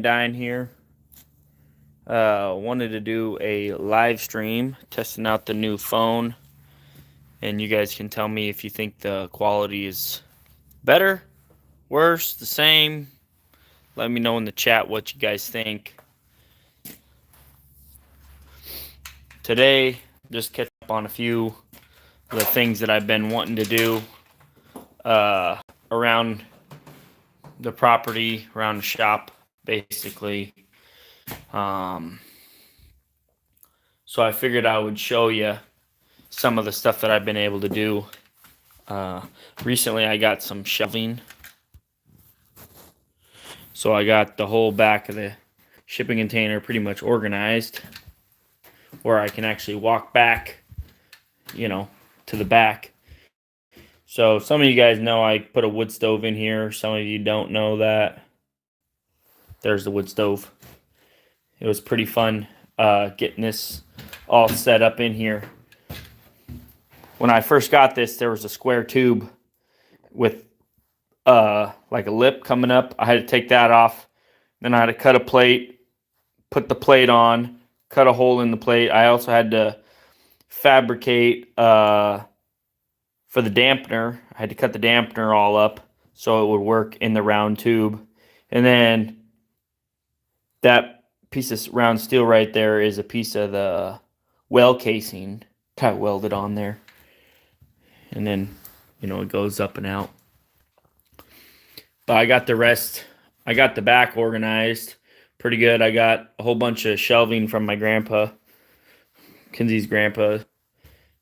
Vanduyn here. Wanted to do a live stream testing out the new phone, and you guys can tell me if you think the quality is better, worse, the same. Let me know in the chat what you guys think. Today, just catch up on a few of the things that I've been wanting to do around the property, around the shop, basically. So I figured I would show you some of the stuff that I've been able to do. Recently I got some shelving. So I got the whole back of the shipping container pretty much organized, where I can actually walk back, to the back. So some of you guys know I put a wood stove in here. Some of you don't know that. There's the wood stove. It was pretty fun getting this all set up in here. When I first got this, there was a square tube with like a lip coming up. I had to take that off. Then I had to cut a plate, put the plate on, cut a hole in the plate. I also had to fabricate for the dampener. I had to cut the dampener all up so it would work in the round tube. And then that piece of round steel right there is a piece of the well casing. I welded on there. And then, it goes up and out. But I got the rest. I got the back organized pretty good. I got a whole bunch of shelving from my grandpa, Kenzie's grandpa.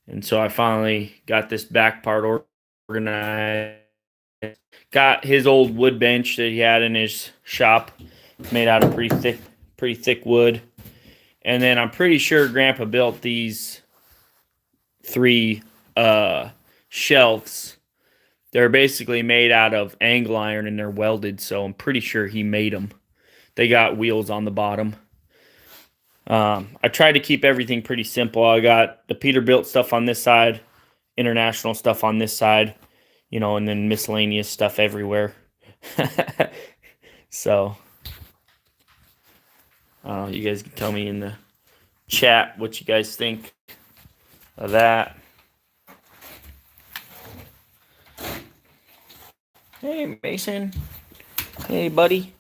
And so I finally got this back part organized. Got his old wood bench that he had in his shop, made out of pretty thick wood. And then I'm pretty sure grandpa built these 3 shelves. They're basically made out of angle iron and they're welded, so I'm pretty sure he made them. They got wheels on the bottom. I tried to keep everything pretty simple. I got the Peterbilt stuff on this side, international stuff on this side, and then miscellaneous stuff everywhere. So, you guys can tell me in the chat what you guys think of that. Hey, Mason. Hey, buddy.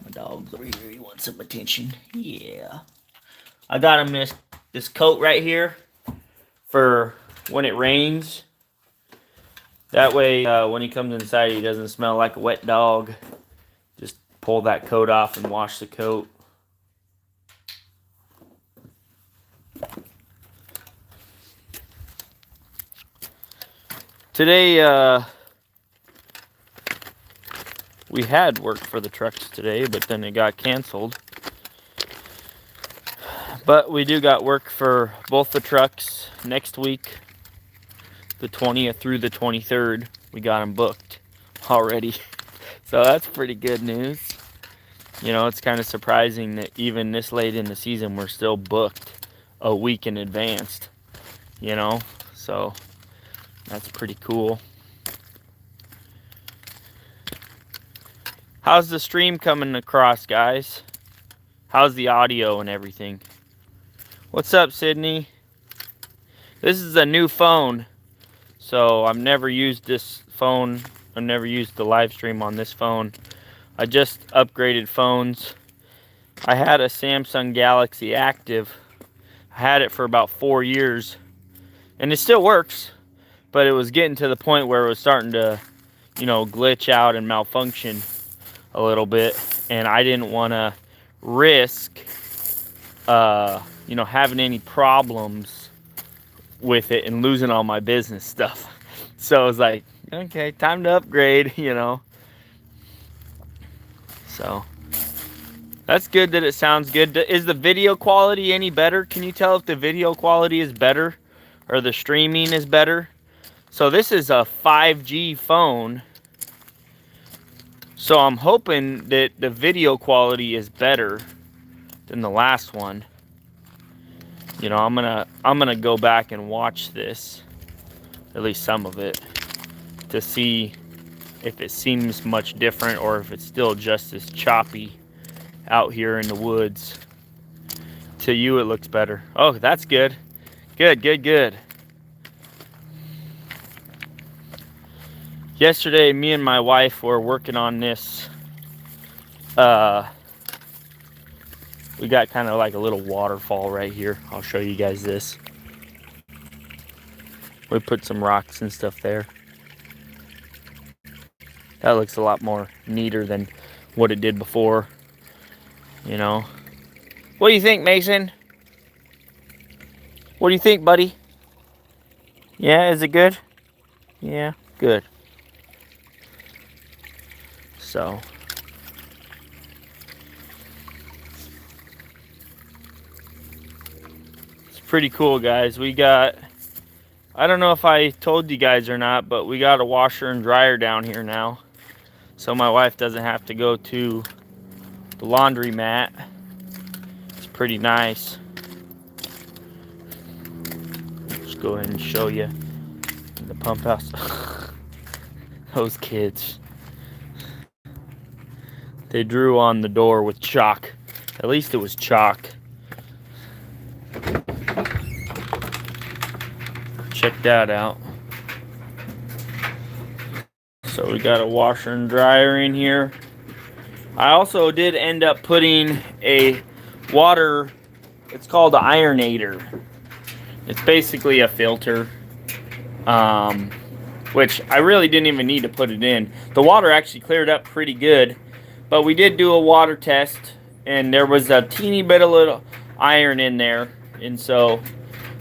My dog's over here. He wants some attention. Yeah. I got him this coat right here for when it rains. That way, when he comes inside, he doesn't smell like a wet dog. Just pull that coat off and wash the coat. Today, we had work for the trucks today, but then it got canceled. But we do got work for both the trucks next week, the 20th through the 23rd. We got them booked already. So that's pretty good news. It's kind of surprising that even this late in the season, we're still booked a week in advance. So that's pretty cool. How's the stream coming across, guys? How's the audio and everything? What's up, Sydney? This is a new phone, so I've never used this phone. I've never used the live stream on this phone. I just upgraded phones. I had a Samsung Galaxy Active. I had it for about 4 years, and it still works, but it was getting to the point where it was starting to, glitch out and malfunction a little bit, and I didn't want to risk having any problems with it and losing all my business stuff. So I was like, okay, time to upgrade. So that's good that it sounds good. Is the video quality any better? Can you tell if the video quality is better or the streaming is better? So this is a 5G phone, so I'm hoping that the video quality is better than the last one. I'm gonna go back and watch this, at least some of it, to see if it seems much different or if it's still just as choppy out here in the woods. To you it looks better. Oh, that's good. Good, good, good. Yesterday, me and my wife were working on this. We got kind of like a little waterfall right here. I'll show you guys this. We put some rocks and stuff there. That looks a lot more neater than what it did before, you know. What do you think, Mason? What do you think, buddy? Yeah, is it good? Yeah, good. So, it's pretty cool, guys. We got, I don't know if I told you guys or not, but we got a washer and dryer down here now. So my wife doesn't have to go to the laundromat. It's pretty nice. Just go ahead and show you the pump house. Those kids. They drew on the door with chalk. At least it was chalk. Check that out. So we got a washer and dryer in here. I also did end up putting a water, it's called an ironator. It's basically a filter, which I really didn't even need to put it in. The water actually cleared up pretty good, but we did do a water test, and there was a teeny bit of little iron in there, and so,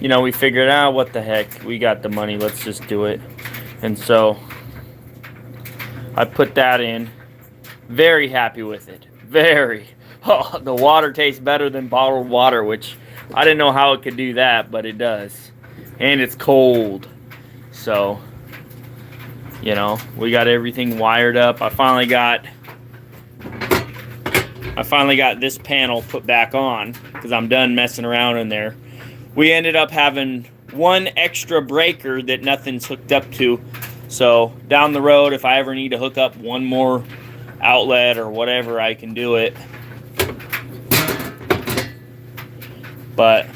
you know, we figured out, what the heck, we got the money, let's just do it. And so I put that in. Very happy with it. Very. Oh, the water tastes better than bottled water, which I didn't know how it could do that, but it does. And it's cold. So, you know, we got everything wired up. I finally got this panel put back on because I'm done messing around in there. We ended up having one extra breaker that nothing's hooked up to. So down the road, if I ever need to hook up one more outlet or whatever, I can do it. But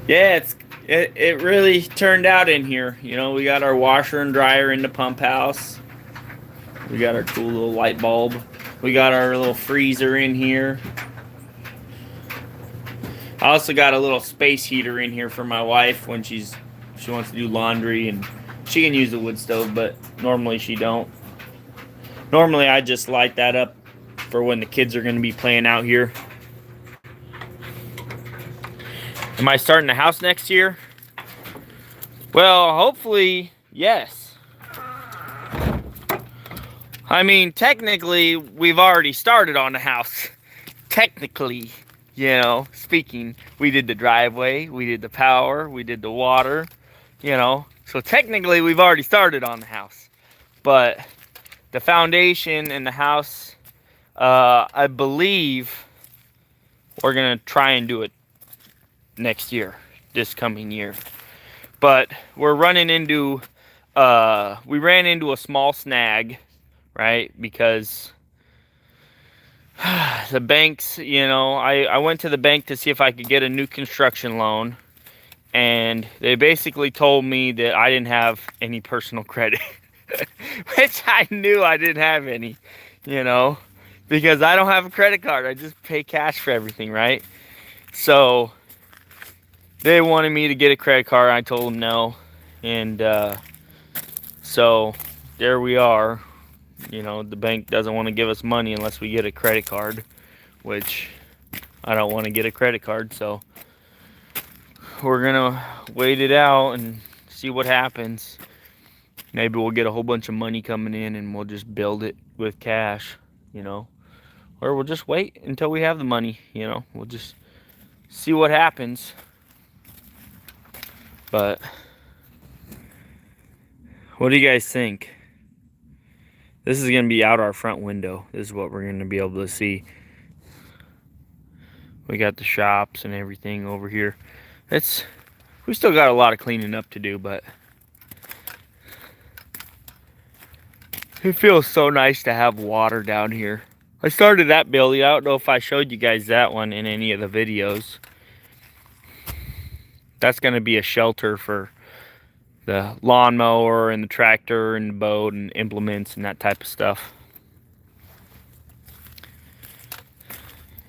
yeah, it really turned out in here. You know, we got our washer and dryer in the pump house. We got our cool little light bulb. We got our little freezer in here. I also got a little space heater in here for my wife when she wants to do laundry, and she can use the wood stove, but normally she don't. Normally I just light that up for when the kids are going to be playing out here. Am I starting the house next year? Well, hopefully, yes. I mean, technically, we've already started on the house. Technically, you know, speaking. We did the driveway, we did the power, we did the water, you know. So technically, we've already started on the house. But the foundation and the house, I believe we're going to try and do it next year, this coming year. But we're running into, we ran into a small snag, right? Because the banks, you know, I went to the bank to see if I could get a new construction loan. And they basically told me that I didn't have any personal credit. Which I knew I didn't have any, you know. Because I don't have a credit card. I just pay cash for everything, right? So they wanted me to get a credit card. I told them no. And so there we are. You know, the bank doesn't want to give us money unless we get a credit card, which I don't want to get a credit card. So we're going to wait it out and see what happens. Maybe we'll get a whole bunch of money coming in and we'll just build it with cash, you know. Or we'll just wait until we have the money, you know. We'll just see what happens. But what do you guys think? This is going to be out our front window. This is what we're going to be able to see. We got the shops and everything over here. We still got a lot of cleaning up to do, but it feels so nice to have water down here. I started that building. I don't know if I showed you guys that one in any of the videos. That's going to be a shelter for the lawnmower and the tractor and the boat and implements and that type of stuff.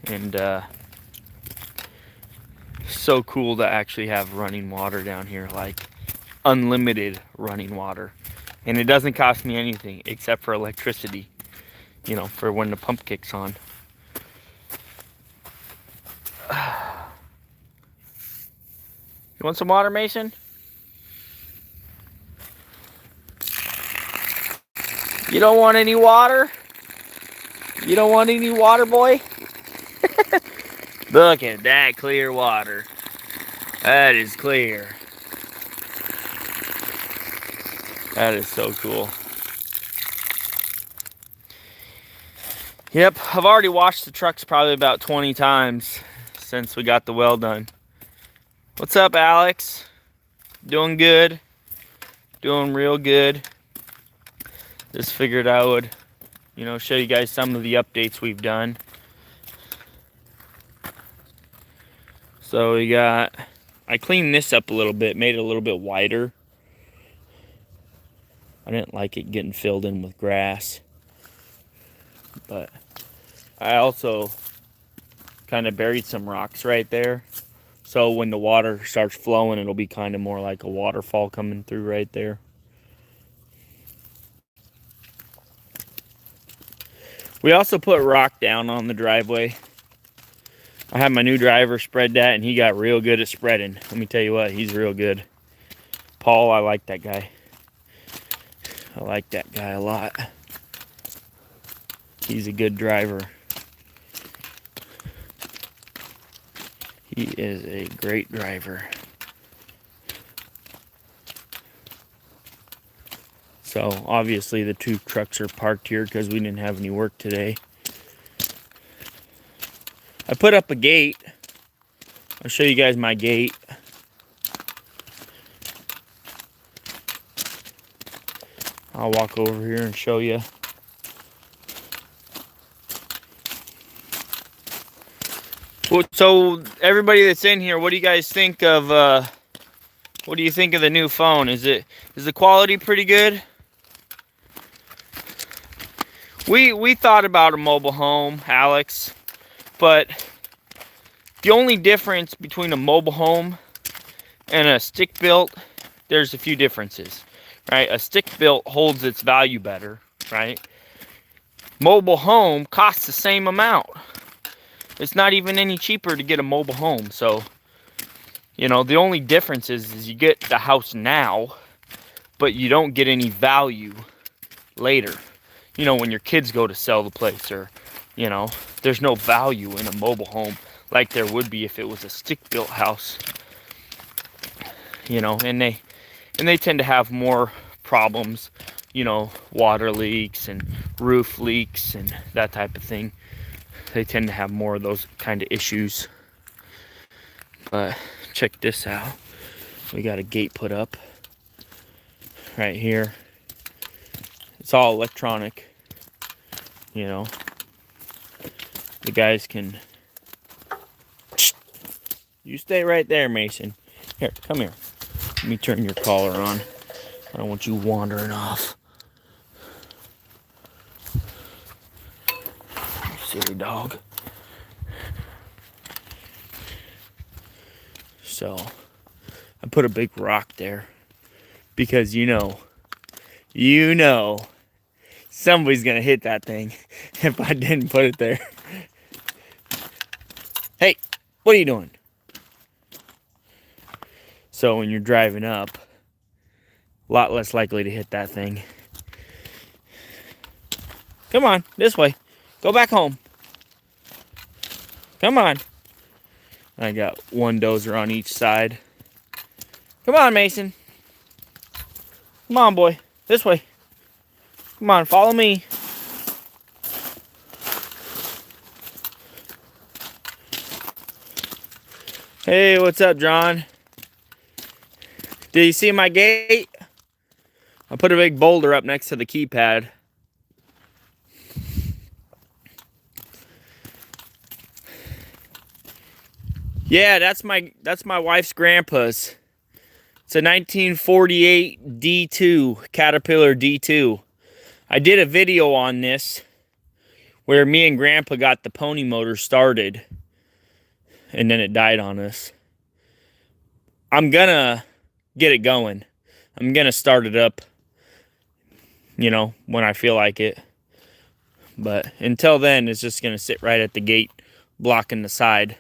And so cool to actually have running water down here, like unlimited running water. And it doesn't cost me anything except for electricity, you know, for when the pump kicks on. You want some water, Mason? You don't want any water? You don't want any water, boy? Look at that clear water. That is clear. That is so cool. Yep, I've already washed the trucks probably about 20 times since we got the well done. What's up, Alex? Doing good? Doing real good. Just figured I would, you know, show you guys some of the updates we've done. So we got, I cleaned this up a little bit, made it a little bit wider. I didn't like it getting filled in with grass. But I also kind of buried some rocks right there. So when the water starts flowing, it'll be kind of more like a waterfall coming through right there. We also put rock down on the driveway. I had my new driver spread that, and he got real good at spreading. Let me tell you what, he's real good. Paul, I like that guy. I like that guy a lot. He's a good driver. He is a great driver. So obviously the two trucks are parked here because we didn't have any work today. I put up a gate. I'll show you guys my gate. I'll walk over here and show you. So everybody that's in here, what do you guys think of what do you think of the new phone? Is the quality pretty good? We thought about a mobile home, Alex, but the only difference between a mobile home and a stick built, there's a few differences, right? A stick built holds its value better, right? Mobile home costs the same amount. It's not even any cheaper to get a mobile home. So, you know, the only difference is you get the house now, but you don't get any value later. You know, when your kids go to sell the place, or, you know, there's no value in a mobile home like there would be if it was a stick-built house. You know, and they tend to have more problems, you know, water leaks and roof leaks and that type of thing. They tend to have more of those kind of issues. But check this out. We got a gate put up right here. It's all electronic. You know, the guys can... You stay right there, Mason. Here, come here. Let me turn your collar on. I don't want you wandering off. Silly dog. So, I put a big rock there because you know, somebody's gonna hit that thing if I didn't put it there. Hey, what are you doing? So when you're driving up, a lot less likely to hit that thing. Come on, this way. Go back home. Come on. I got one dozer on each side. Come on, Mason. Come on, boy. This way. Come on, follow me. Hey, what's up, John? Did you see my gate? I put a big boulder up next to the keypad. Yeah, that's my wife's grandpa's. It's a 1948 D2, Caterpillar D2. I did a video on this where me and Grandpa got the pony motor started, and then it died on us. I'm gonna get it going. I'm gonna start it up, when I feel like it. But until then, it's just gonna sit right at the gate, blocking the side,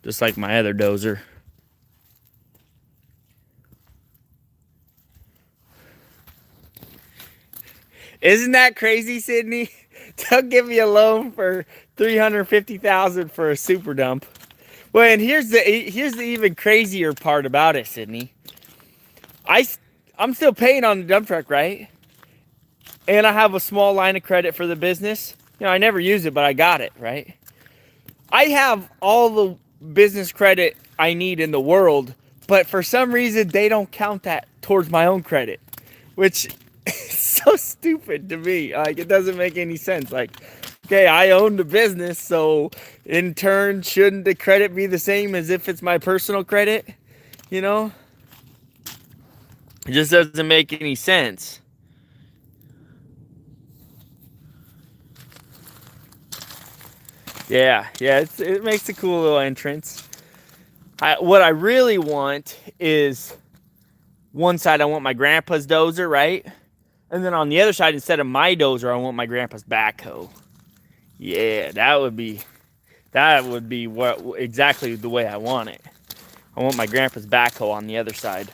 just like my other dozer. Isn't that crazy, Sydney? They'll give me a loan for $350,000 for a super dump. Well, and here's the even crazier part about it, Sydney. I'm still paying on the dump truck, right? And I have a small line of credit for the business. I never use it, but I got it, right? I have all the business credit I need in the world, but for some reason they don't count that towards my own credit, which is so stupid to me. Like, it doesn't make any sense. Like, okay, I own the business, so in turn, shouldn't the credit be the same as if it's my personal credit? It just doesn't make any sense. Yeah, it makes a cool little entrance. What I really want is, one side I want my grandpa's dozer, right? And then on the other side, instead of my dozer, I want my grandpa's backhoe. Yeah, that would be exactly the way I want it. I want my grandpa's backhoe on the other side,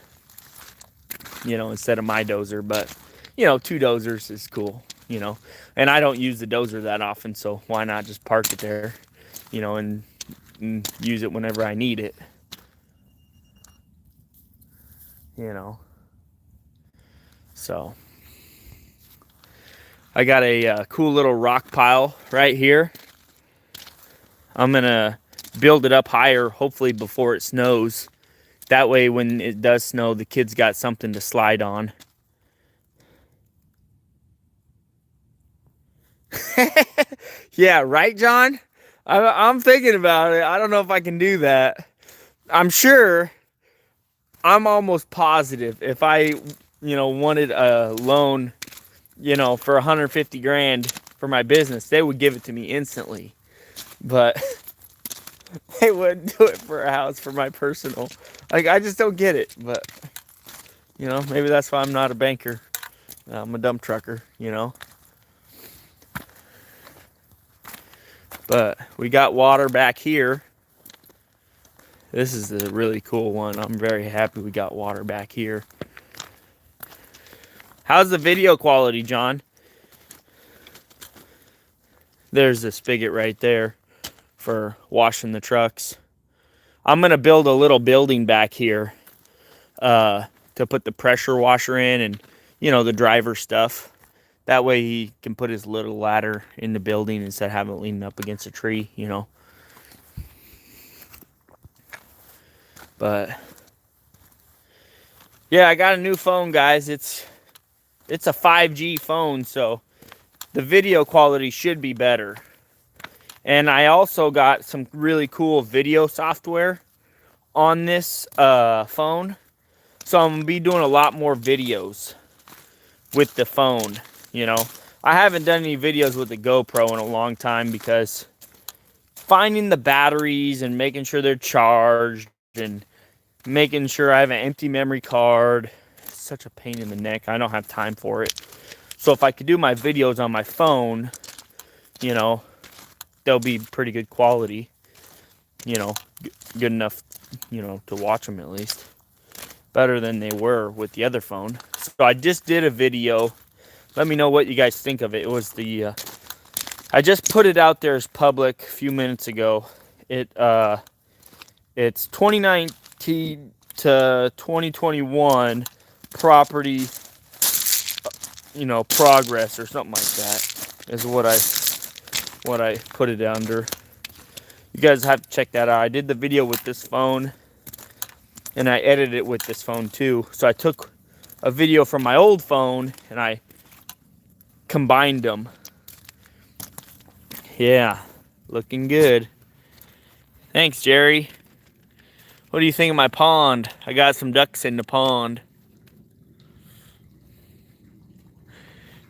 instead of my dozer. But, 2 dozers is cool, And I don't use the dozer that often, so why not just park it there, and use it whenever I need it, So, I got a cool little rock pile right here. I'm going to build it up higher, hopefully before it snows. That way, when it does snow, the kids got something to slide on. Yeah, right, John? I'm thinking about it. I don't know if I can do that. I'm sure, I'm almost positive if I, wanted a loan, for 150 grand for my business, they would give it to me instantly. But they wouldn't do it for a house for my personal. Like, I just don't get it. But, maybe that's why I'm not a banker. I'm a dump trucker, But we got water back here. This is the really cool one. I'm very happy we got water back here. How's the video quality, John? There's the spigot right there for washing the trucks. I'm going to build a little building back here to put the pressure washer in and, the driver stuff. That way he can put his little ladder in the building instead of having it leaning up against a tree, But, yeah, I got a new phone, guys. It's a 5G phone, so the video quality should be better. And I also got some really cool video software on this phone. So I'm going to be doing a lot more videos with the phone, I haven't done any videos with the GoPro in a long time because finding the batteries and making sure they're charged and making sure I have an empty memory card, it's such a pain in the neck. I don't have time for it. So if I could do my videos on my phone, they'll be pretty good quality, good enough, to watch them at least. Better than they were with the other phone. So I just did a video. Let me know what you guys think of it. It was I just put it out there as public a few minutes ago. It's 2019 to 2021 property, progress or something like that is what I put it under. You guys have to check that out. I did the video with this phone and I edited it with this phone too. So I took a video from my old phone and I combined them. Yeah, looking good. Thanks, Jerry. What do you think of my pond? I got some ducks in the pond.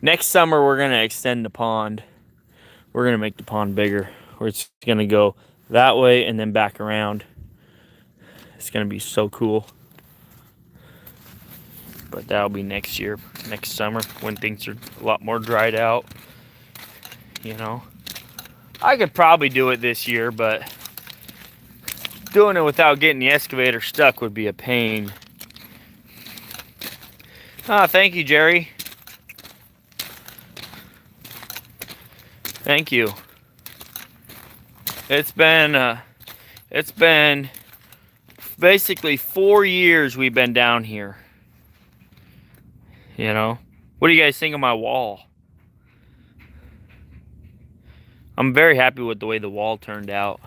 Next summer, we're going to extend the pond. We're going to make the pond bigger. It's going to go that way and then back around. It's going to be so cool. But that'll be next year, next summer, when things are a lot more dried out. You know, I could probably do it this year, but doing it without getting the excavator stuck would be a pain. Ah, thank you, Jerry. Thank you. It's been basically 4 years we've been down here. You know, what do you guys think of my wall? I'm very happy with the way the wall turned out.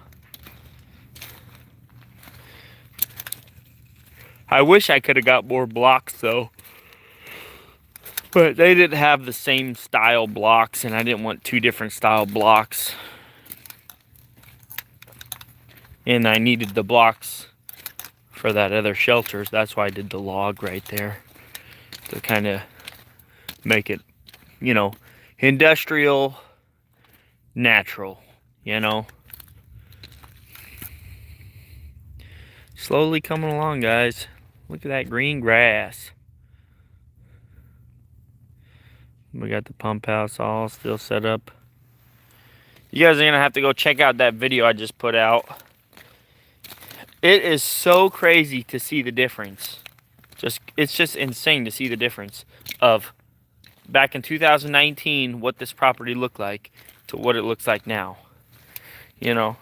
I wish I could have got more blocks though. But they didn't have the same style blocks, and I didn't want 2 different style blocks. And I needed the blocks for that other shelters. That's why I did the log right there. To kind of make it, you know, industrial, natural, you know. Slowly coming along, guys. Look at that green grass. We got the pump house all still set up. You guys are going to have to go check out that video I just put out. It is so crazy to see the difference. It's just insane to see the difference of back in 2019 what this property looked like to what it looks like now. You know,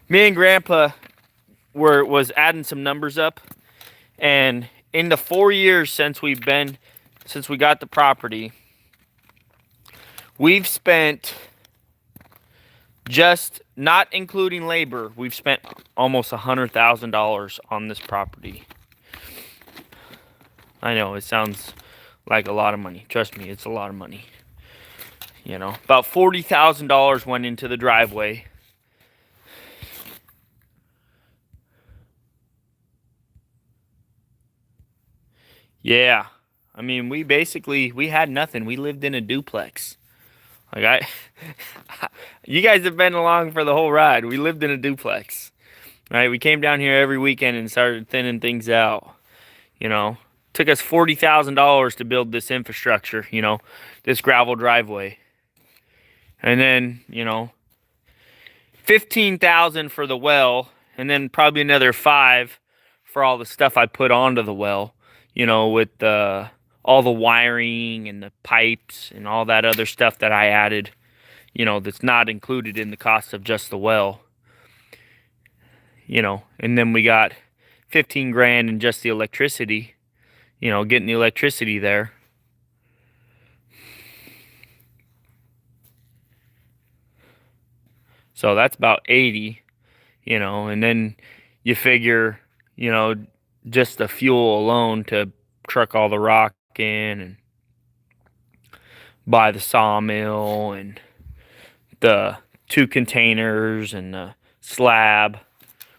me and Grandpa was adding some numbers up, and in the 4 years since we got the property, we've spent, just not including labor, we've spent almost $100,000 on this property. I know it sounds like a lot of money. Trust me, it's a lot of money. You know, about $40,000 went into the driveway. Yeah, I mean, we had nothing. We lived in a duplex. Like you guys have been along for the whole ride. We lived in a duplex, right? We came down here every weekend and started thinning things out. You know, took us $40,000 to build this infrastructure. You know, this gravel driveway, and then you know, $15,000 for the well, and then probably another $5,000 for all the stuff I put onto the well. You know, with all the wiring and the pipes and all that other stuff that I added, you know, that's not included in the cost of just the well. You know, and then we got 15 grand in just the electricity, you know, getting the electricity there. So that's about 80, you know, and then you figure, you know, just the fuel alone to truck all the rock in and buy the sawmill and the 2 containers and the slab.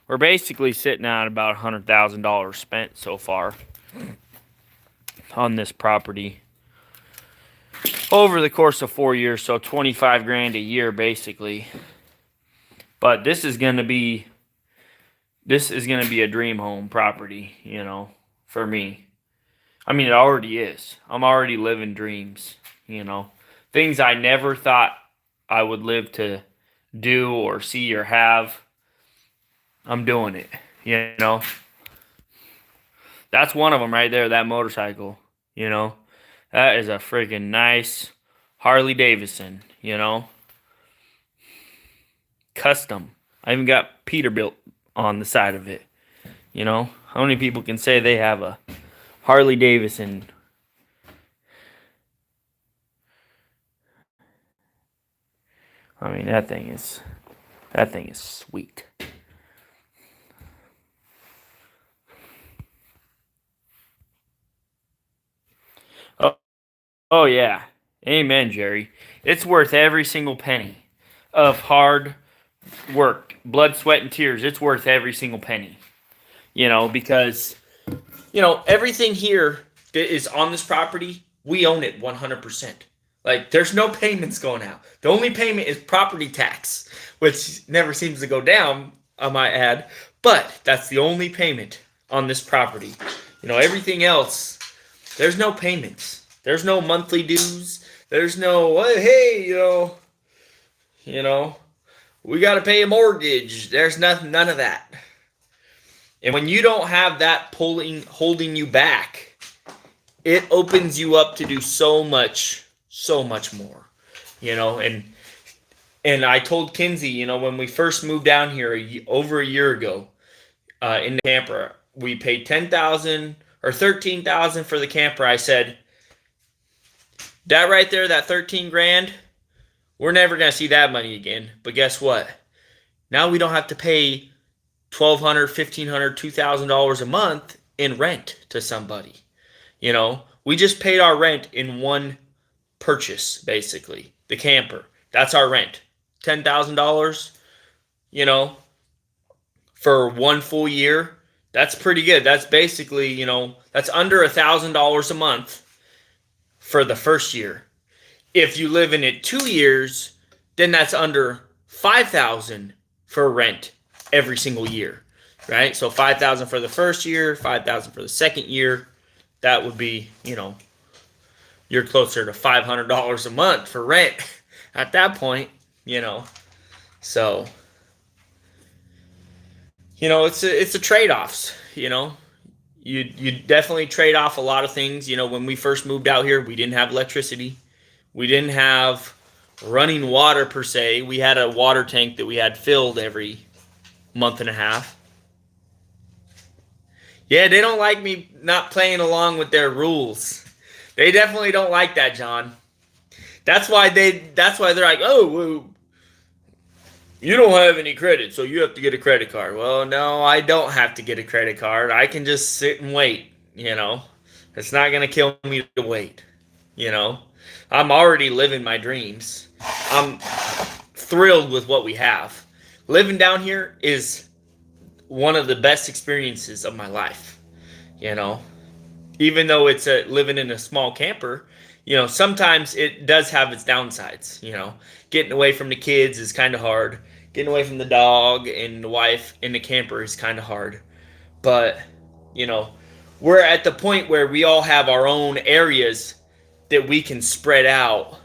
We're basically sitting at about $100,000 spent so far on this property over the course of 4 years, so 25 grand a year basically. But this is going to be a dream home property, you know, for me. I mean, it already is. I'm already living dreams, you know. Things I never thought I would live to do or see or have. I'm doing it, you know. That's one of them right there, that motorcycle, you know. That is a friggin' nice Harley Davidson, you know. Custom. I even got Peterbilt on the side of it, you know. How many people can say they have a Harley Davidson? I mean, that thing is sweet. Oh yeah. Amen, Jerry. It's worth every single penny of hard work, blood, sweat, and tears. It's worth every single penny, because, everything here that is on this property, we own it 100%. Like, there's no payments going out. The only payment is property tax, which never seems to go down, I might add. But that's the only payment on this property. Everything else, there's no payments. There's no monthly dues. There's no, hey, we got to pay a mortgage. There's none of that. And when you don't have that holding you back, it opens you up to do so much more, and I told Kinsey, when we first moved down here over a year ago, in the camper, we paid $10,000 or $13,000 for the camper. I said, that right there, that 13 grand, we're never going to see that money again. But guess what? Now we don't have to pay $1,200, $1,500, $2,000 a month in rent to somebody. We just paid our rent in one purchase, basically. The camper. That's our rent. $10,000, for one full year. That's pretty good. That's basically, that's under $1,000 a month for the first year. If you live in it 2 years, then that's under $5,000 for rent every single year, right? So $5,000 for the first year, $5,000 for the second year. That would be, you're closer to $500 a month for rent at that point, So, it's a trade-offs, You definitely trade off a lot of things. When we first moved out here, we didn't have electricity. We didn't have running water per se. We had a water tank that we had filled every month and a half. Yeah, they don't like me not playing along with their rules. They definitely don't like that, John. That's why they're like, oh, well, you don't have any credit, so you have to get a credit card. Well, no, I don't have to get a credit card. I can just sit and wait, It's not going to kill me to wait, I'm already living my dreams. I'm thrilled with what we have. Living down here is one of the best experiences of my life, Even though it's living in a small camper, sometimes it does have its downsides, Getting away from the kids is kind of hard. Getting away from the dog and the wife in the camper is kind of hard. But, we're at the point where we all have our own areas that we can spread out,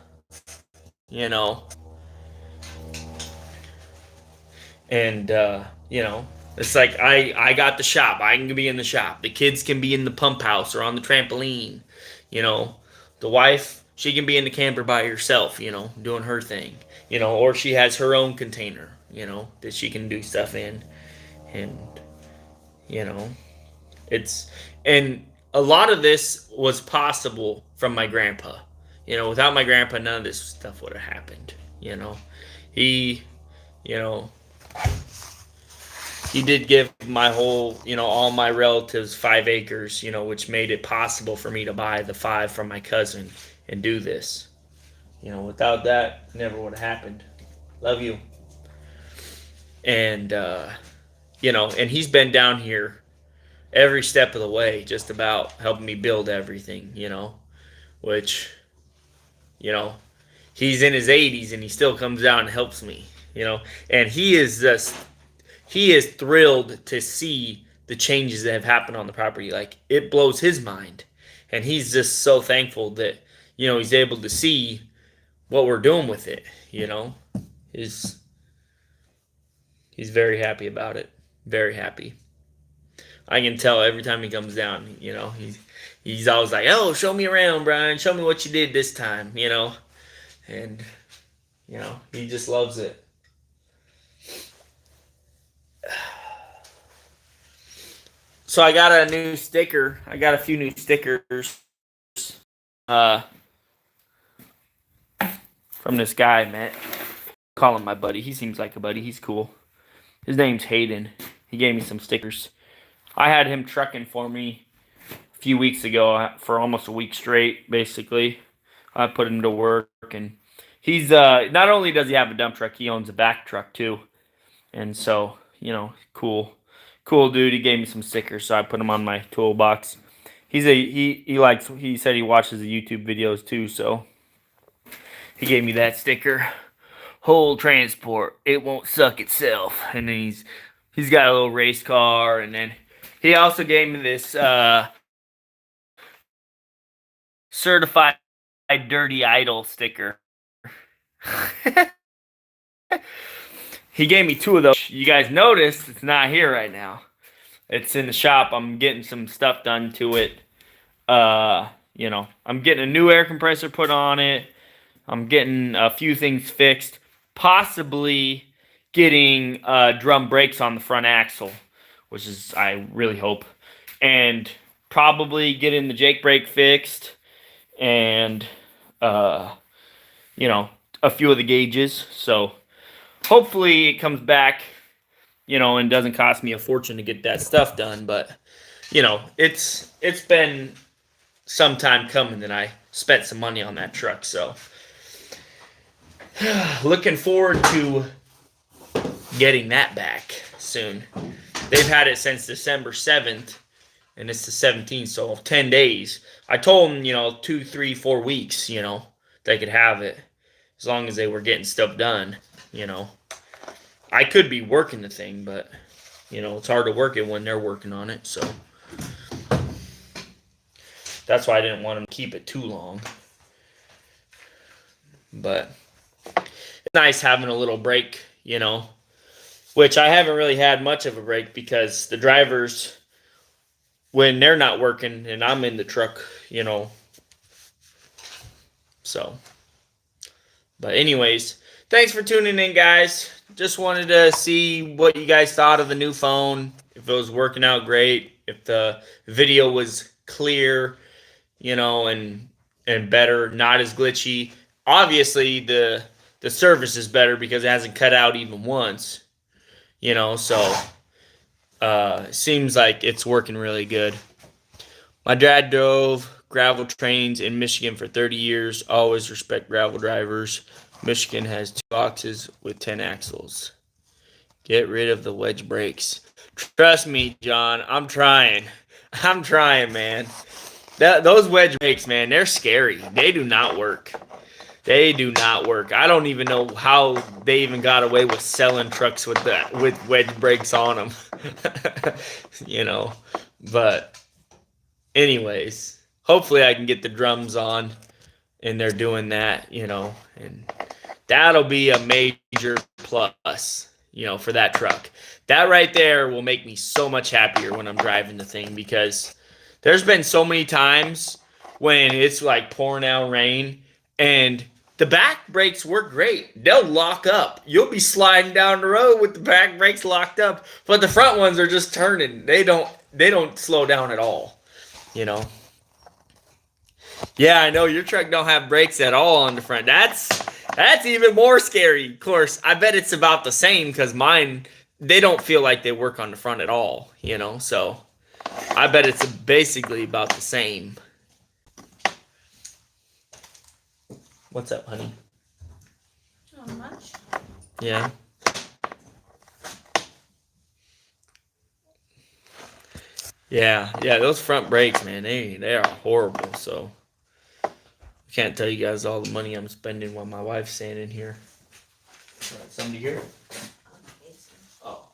And, it's like I got the shop. I can be in the shop. The kids can be in the pump house or on the trampoline. The wife, she can be in the camper by herself, doing her thing. Or she has her own container, that she can do stuff in. And, and a lot of this was possible from my grandpa. Without my grandpa, none of this stuff would have happened. He, he did give my whole, all my relatives 5 acres, which made it possible for me to buy the 5 from my cousin and do this. Without that, never would have happened. Love you. And, and he's been down here every step of the way, just about helping me build everything, which, he's in his 80s and he still comes down and helps me, and he is thrilled to see the changes that have happened on the property. Like, it blows his mind, and he's just so thankful that, he's able to see what we're doing with it, He's very happy about it. Very happy. I can tell every time he comes down, he's always like, oh, show me around, Brian. Show me what you did this time, And, he just loves it. So I got a new sticker. I got a few new stickers from this guy I met. Call him my buddy. He seems like a buddy. He's cool. His name's Hayden. He gave me some stickers. I had him trucking for me a few weeks ago for almost a week straight, basically. I put him to work, and he's not only does he have a dump truck, he owns a back truck too. And so, you know, cool dude. He gave me some stickers, so I put them on my toolbox. He said he watches the YouTube videos too, so he gave me that sticker. Whole transport, it won't suck itself. And then he's got a little race car, and then he also gave me this certified dirty idol sticker. He gave me 2 of those. You guys noticed it's not here right now. It's in the shop. I'm getting some stuff done to it. You know, I'm getting a new air compressor put on it. I'm getting a few things fixed. Possibly getting drum brakes on the front axle, which is, I really hope. And probably getting the Jake brake fixed. And, you know, a few of the gauges. So hopefully it comes back, you know, and doesn't cost me a fortune to get that stuff done. But, you know, it's been some time coming that I spent some money on that truck. So looking forward to getting that back soon. They've had it since December 7th, and it's the 17th, so 10 days. I told them, you know, 2, 3, 4 weeks, you know, they could have it as long as they were getting stuff done, you know. I could be working the thing, but, you know, it's hard to work it when they're working on it, so that's why I didn't want them to keep it too long. But it's nice having a little break, you know, which I haven't really had much of a break because the drivers, when they're not working and I'm in the truck, you know. So, but anyways, thanks for tuning in, guys. Just wanted to see what you guys thought of the new phone, if it was working out great, if the video was clear, you know, and better, not as glitchy. Obviously, the service is better because it hasn't cut out even once, you know, so seems like it's working really good. My dad drove gravel trains in Michigan for 30 years. Always respect gravel drivers. Michigan has 2 boxes with 10 axles. Get rid of the wedge brakes. Trust me, John, I'm trying. I'm trying, man. Those wedge brakes, man, they're scary. They do not work. They do not work. I don't even know how they even got away with selling trucks with wedge brakes on them. You know, but anyways, hopefully I can get the drums on and they're doing that, you know, and that'll be a major plus, you know, for that truck. That right there will make me so much happier when I'm driving the thing, because there's been so many times when it's like pouring out rain and the back brakes work great. They'll lock up. You'll be sliding down the road with the back brakes locked up, but the front ones are just turning. They don't slow down at all, you know. Yeah, I know your truck don't have brakes at all on the front. That's even more scary. Of course, I bet it's about the same because mine, they don't feel like they work on the front at all, you know. So I bet it's basically about the same. What's up, honey? Not much. Yeah. Yeah, those front brakes, man, they are horrible. So I can't tell you guys all the money I'm spending while my wife's standing here. Somebody here? Oh.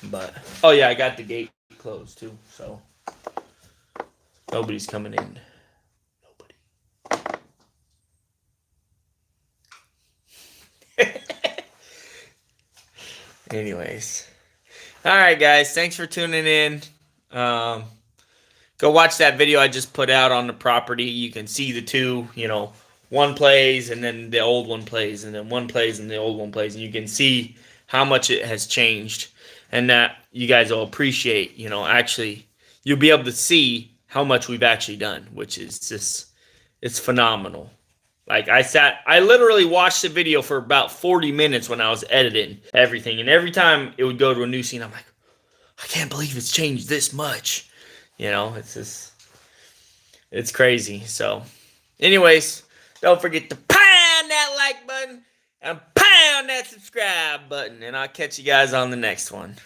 But oh yeah, I got the gate closed too, so nobody's coming in. Anyways, all right, guys, thanks for tuning in. Go watch that video I just put out on the property. You can see the two, you know, one plays and then the old one plays, and then one plays and the old one plays, and you can see how much it has changed, and that you guys will appreciate, you know, actually you'll be able to see how much we've actually done, which is just, it's phenomenal. Like I literally watched the video for about 40 minutes when I was editing everything. And every time it would go to a new scene, I'm like, I can't believe it's changed this much. You know, it's just, it's crazy. So anyways, don't forget to pound that like button. And pound that subscribe button. And I'll catch you guys on the next one.